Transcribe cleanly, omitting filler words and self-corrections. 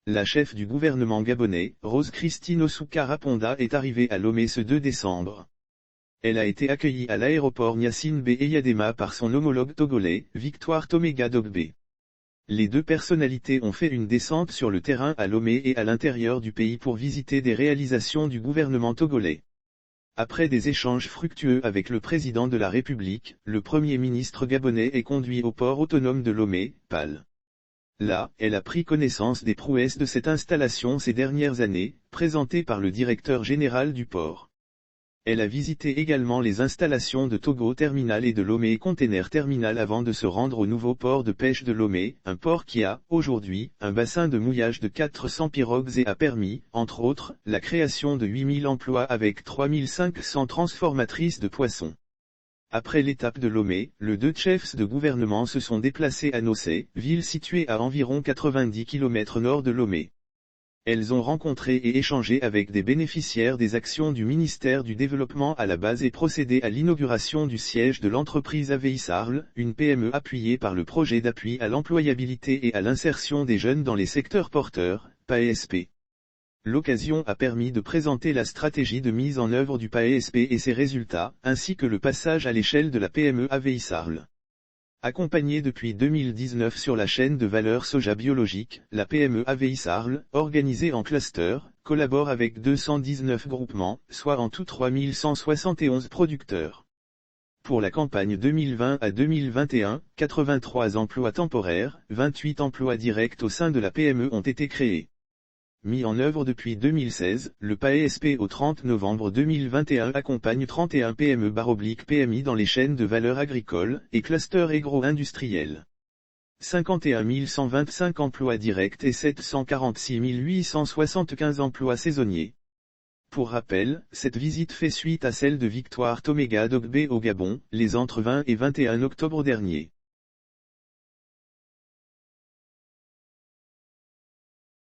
La chef du gouvernement gabonais, Rose Christine Osuka Raponda est arrivée à Lomé ce 2 décembre. Elle a été accueillie à l'aéroport Gnassingbé Eyadema par son homologue togolais, Victoire Toméga Dogbe. Les deux personnalités ont fait une descente sur le terrain à Lomé et à l'intérieur du pays pour visiter des réalisations du gouvernement togolais. Après des échanges fructueux avec le président de la République, le premier ministre gabonais est conduit au port autonome de Lomé, PAL. Là, elle a pris connaissance des prouesses de cette installation ces dernières années, présentées par le directeur général du port. Elle a visité également les installations de Togo Terminal et de Lomé Container Terminal avant de se rendre au nouveau port de pêche de Lomé, un port qui a, aujourd'hui, un bassin de mouillage de 400 pirogues et a permis, entre autres, la création de 8000 emplois avec 3500 transformatrices de poissons. Après l'étape de Lomé, les deux chefs de gouvernement se sont déplacés à Nossé, ville située à environ 90 km nord de Lomé. Elles ont rencontré et échangé avec des bénéficiaires des actions du ministère du Développement à la base et procédé à l'inauguration du siège de l'entreprise Aveisarl, une PME appuyée par le projet d'appui à l'employabilité et à l'insertion des jeunes dans les secteurs porteurs, PAESP. L'occasion a permis de présenter la stratégie de mise en œuvre du PAESP et ses résultats, ainsi que le passage à l'échelle de la PME Aveisarl. Accompagnée depuis 2019 sur la chaîne de valeur soja biologique, la PME Aveisarl, organisée en clusters, collabore avec 219 groupements, soit en tout 3171 producteurs. Pour la campagne 2020 à 2021, 83 emplois temporaires, 28 emplois directs au sein de la PME ont été créés. Mis en œuvre depuis 2016, le PAESP au 30 novembre 2021 accompagne 31 PME/PMI dans les chaînes de valeur agricole et clusters agro-industriels. 51 125 emplois directs et 746 875 emplois saisonniers. Pour rappel, cette visite fait suite à celle de Victoire Toméga Dogbe au Gabon, les entre 20 et 21 octobre dernier.